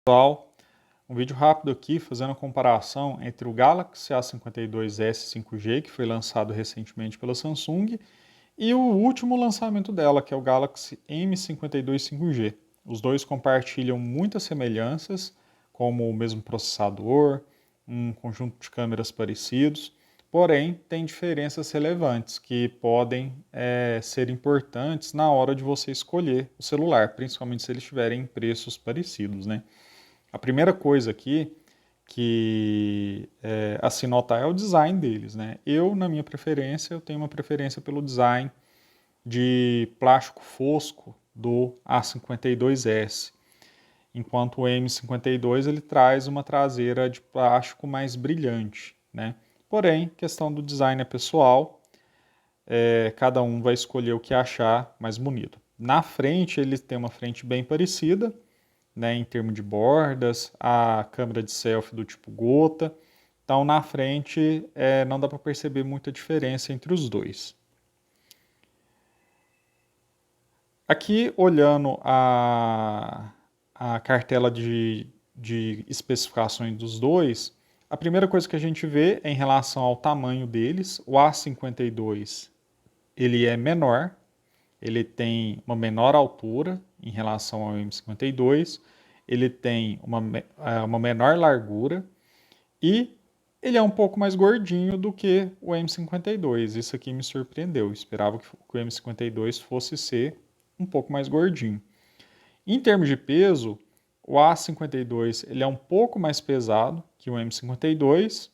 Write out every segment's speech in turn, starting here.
Pessoal, um vídeo rápido aqui fazendo a comparação entre o Galaxy A52s 5G, que foi lançado recentemente pela Samsung, e o último lançamento dela, que é o Galaxy M52 5G. Os dois compartilham muitas semelhanças, como o mesmo processador, um conjunto de câmeras parecidos, porém tem diferenças relevantes que podem ser importantes na hora de você escolher o celular, principalmente se eles tiverem preços parecidos, né? A primeira coisa aqui que a se notar é o design deles, né? Na minha preferência, eu tenho uma preferência pelo design de plástico fosco do A52s, enquanto o M52 ele traz uma traseira de plástico mais brilhante, né? Porém, questão do design é pessoal, cada um vai escolher o que achar mais bonito. Na frente, ele tem uma frente bem parecida, né, em termos de bordas, a câmera de selfie do tipo gota. Então, na frente, não dá para perceber muita diferença entre os dois. Aqui, olhando a cartela de especificações dos dois, a primeira coisa que a gente vê é em relação ao tamanho deles. O A52 ele é menor, ele tem uma menor altura em relação ao M52, ele tem uma menor largura e ele é um pouco mais gordinho do que o M52. Isso aqui me surpreendeu. Eu esperava que o M52 fosse ser um pouco mais gordinho. Em termos de peso, o A52 ele é um pouco mais pesado que o M52.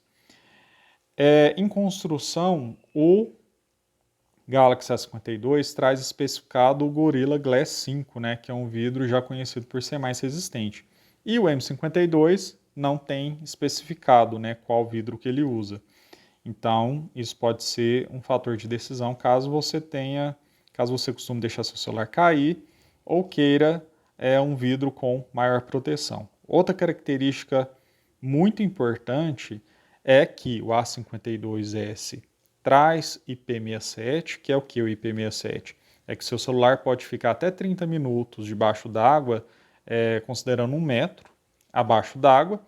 Em construção, o Galaxy A52 traz especificado o Gorilla Glass 5, né, que é um vidro já conhecido por ser mais resistente. E o M52 não tem especificado, né, qual vidro que ele usa. Então, isso pode ser um fator de decisão caso você costume deixar seu celular cair ou queira um vidro com maior proteção. Outra característica muito importante é que o A52s traz IP67, que é o que o IP67? É que seu celular pode ficar até 30 minutos debaixo d'água, considerando 1 metro abaixo d'água,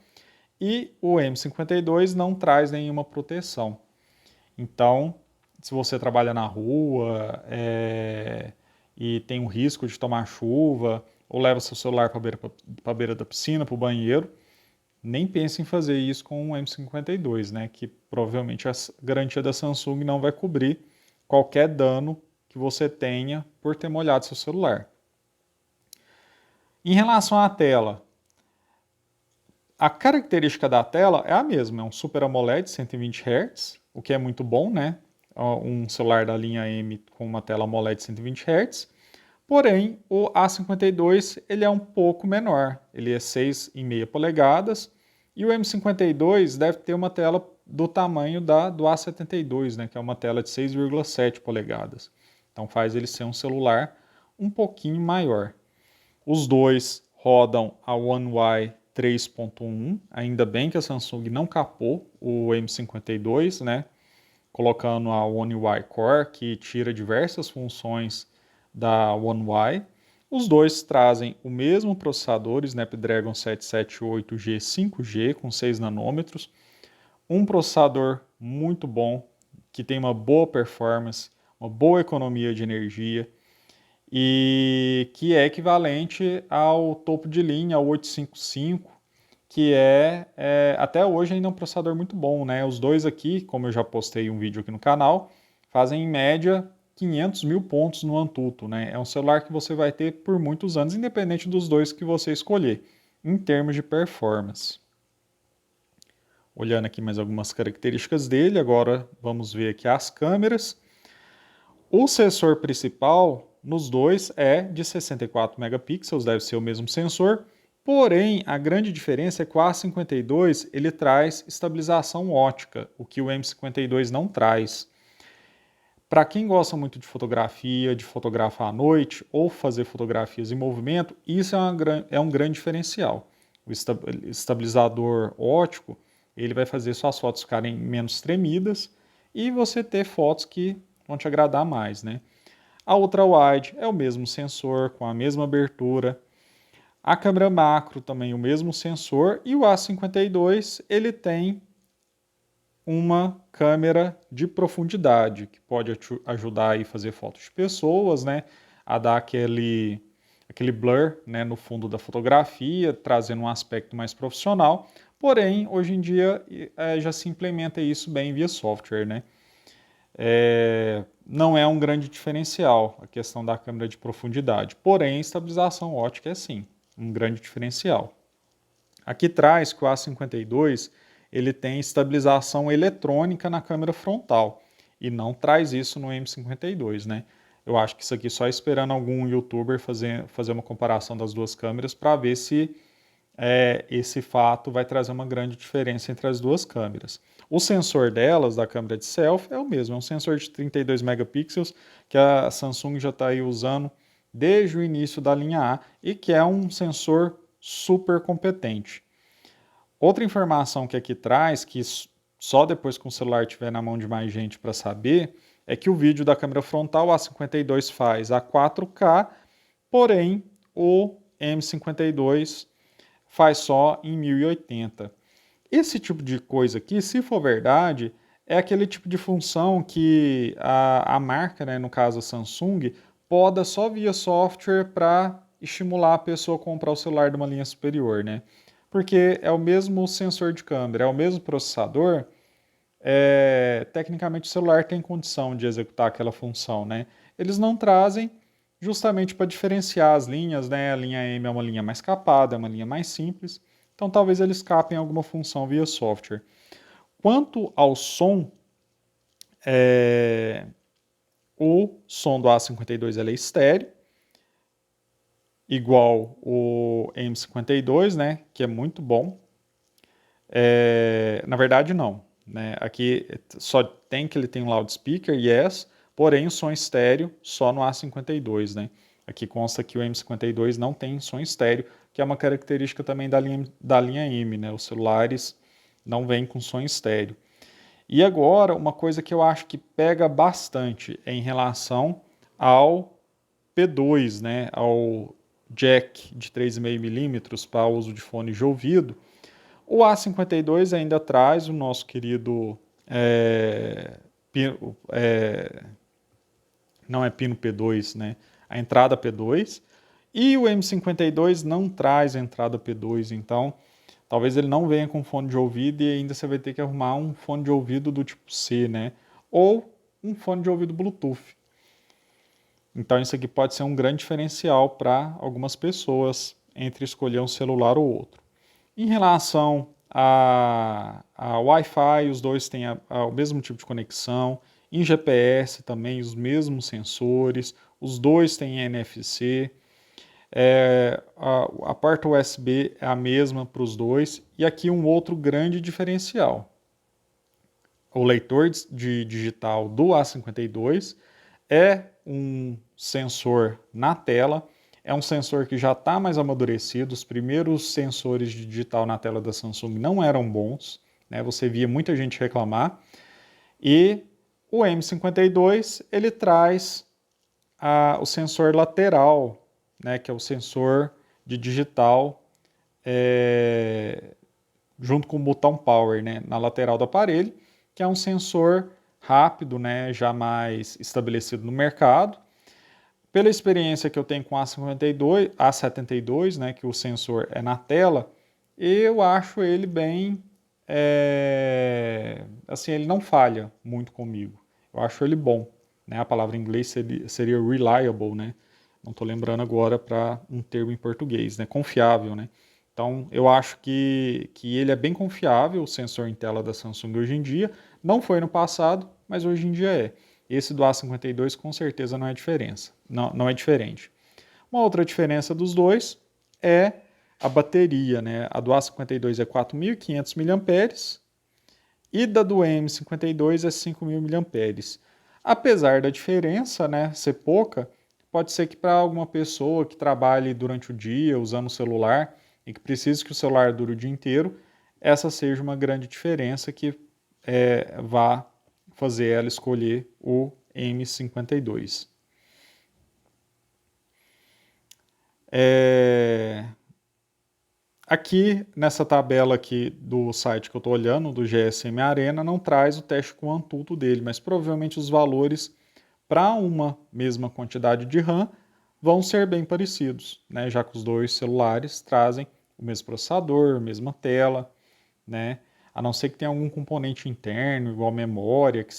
e o M52 não traz nenhuma proteção. Então, se você trabalha na rua e tem um risco de tomar chuva, ou leva seu celular para a beira da piscina, para o banheiro, nem pense em fazer isso com o M52, né? Que provavelmente a garantia da Samsung não vai cobrir qualquer dano que você tenha por ter molhado seu celular. Em relação à tela, a característica da tela é a mesma, é um Super AMOLED 120 Hz, o que é muito bom, né? Um celular da linha M com uma tela AMOLED 120 Hz. Porém, o A52 ele é um pouco menor, ele é 6,5 polegadas, e o M52 deve ter uma tela do tamanho do A72, né, que é uma tela de 6,7 polegadas. Então faz ele ser um celular um pouquinho maior. Os dois rodam a One UI 3.1, ainda bem que a Samsung não capou o M52, né, colocando a One UI Core, que tira diversas funções da One UI. Os dois trazem o mesmo processador Snapdragon 778G 5G com 6 nanômetros, um processador muito bom, que tem uma boa performance, uma boa economia de energia e que é equivalente ao topo de linha, ao 855, que até hoje ainda um processador muito bom, né? Os dois aqui, como eu já postei um vídeo aqui no canal, fazem em média 500 mil pontos no Antutu, né? É um celular que você vai ter por muitos anos, independente dos dois que você escolher, em termos de performance. Olhando aqui mais algumas características dele, agora vamos ver aqui as câmeras. O sensor principal nos dois é de 64 megapixels, deve ser o mesmo sensor, porém a grande diferença é que o A52 ele traz estabilização ótica, o que o M52 não traz. Para quem gosta muito de fotografia, de fotografar à noite ou fazer fotografias em movimento, isso é um grande diferencial. O estabilizador óptico ele vai fazer suas fotos ficarem menos tremidas e você ter fotos que vão te agradar mais, né? A ultra-wide é o mesmo sensor, com a mesma abertura. A câmera macro também o mesmo sensor e o A52 ele tem uma câmera de profundidade que pode ajudar a fazer fotos de pessoas, né, a dar aquele blur, né, no fundo da fotografia, trazendo um aspecto mais profissional. Porém, hoje em dia já se implementa isso bem via software, né? Não é um grande diferencial a questão da câmera de profundidade, porém a estabilização ótica é sim um grande diferencial. Aqui traz que o A52 ele tem estabilização eletrônica na câmera frontal e não traz isso no M52, né? Eu acho que isso aqui só esperando algum youtuber fazer uma comparação das duas câmeras para ver se esse fato vai trazer uma grande diferença entre as duas câmeras. O sensor delas, da câmera de selfie, é o mesmo, é um sensor de 32 megapixels que a Samsung já está aí usando desde o início da linha A e que é um sensor super competente. Outra informação que aqui traz, que só depois que o celular estiver na mão de mais gente para saber, é que o vídeo da câmera frontal A52 faz a 4K, porém o M52 faz só em 1080. Esse tipo de coisa aqui, se for verdade, é aquele tipo de função que a marca, né, no caso a Samsung, poda só via software para estimular a pessoa a comprar o celular de uma linha superior, né? Porque é o mesmo sensor de câmera, é o mesmo processador, tecnicamente o celular tem condição de executar aquela função, né? Eles não trazem justamente para diferenciar as linhas, né? A linha M é uma linha mais capada, é uma linha mais simples, então talvez eles capem alguma função via software. Quanto ao som, o som do A52 é estéreo, igual o M52, né? Que é muito bom. Na verdade, não. Né? Aqui só tem que ele tem um loudspeaker, yes, porém o som estéreo só no A52, né? Aqui consta que o M52 não tem som estéreo, que é uma característica também da linha M, né? Os celulares não vêm com som estéreo. E agora, uma coisa que eu acho que pega bastante é em relação ao P2, né? Ao jack de 3,5 mm para uso de fone de ouvido. O A52 ainda traz o nosso querido não é pino P2, né? A entrada P2. E o M52 não traz a entrada P2, então talvez ele não venha com fone de ouvido e ainda você vai ter que arrumar um fone de ouvido do tipo C, né? Ou um fone de ouvido Bluetooth. Então isso aqui pode ser um grande diferencial para algumas pessoas entre escolher um celular ou outro. Em relação a Wi-Fi, os dois têm o mesmo tipo de conexão. Em GPS também, os mesmos sensores. Os dois têm NFC. A porta USB é a mesma para os dois. E aqui um outro grande diferencial. O leitor de digital do A52 é um sensor na tela, é um sensor que já está mais amadurecido. Os primeiros sensores de digital na tela da Samsung não eram bons, né? Você via muita gente reclamar. E o M52 ele traz o sensor lateral, né? Que é o sensor de digital junto com o botão power, né? Na lateral do aparelho, que é um sensor rápido, né? Já mais estabelecido no mercado. Pela experiência que eu tenho com A72, né, que o sensor é na tela, eu acho ele bem, assim, ele não falha muito comigo. Eu acho ele bom, né? A palavra em inglês seria reliable, né? Não estou lembrando agora para um termo em português, né? Confiável, né? Então, eu acho que ele é bem confiável, o sensor em tela da Samsung hoje em dia. Não foi no passado, mas hoje em dia é. Esse do A52 com certeza não é diferença, não é diferente. Uma outra diferença dos dois é a bateria, né? A do A52 é 4.500 mAh e da do M52 é 5.000 mAh. Apesar da diferença, né, ser pouca, pode ser que para alguma pessoa que trabalhe durante o dia usando o celular e que precise que o celular dure o dia inteiro, essa seja uma grande diferença que vá fazer ela escolher o M52. Aqui, nessa tabela aqui do site que eu estou olhando, do GSM Arena, não traz o teste com o Antutu dele, mas provavelmente os valores para uma mesma quantidade de RAM vão ser bem parecidos, né? Já que os dois celulares trazem o mesmo processador, a mesma tela, né? A não ser que tenha algum componente interno, igual memória, que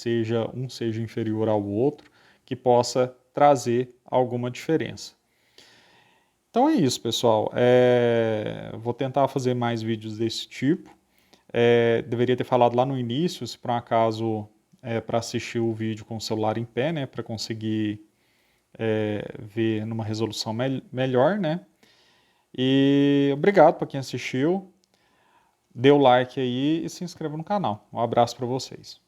um seja inferior ao outro, que possa trazer alguma diferença. Então é isso, pessoal. Vou tentar fazer mais vídeos desse tipo. Deveria ter falado lá no início, se por um acaso para assistir o vídeo com o celular em pé, né, para conseguir ver numa resolução melhor, né? E obrigado para quem assistiu. Dê o like aí e se inscreva no canal. Um abraço para vocês.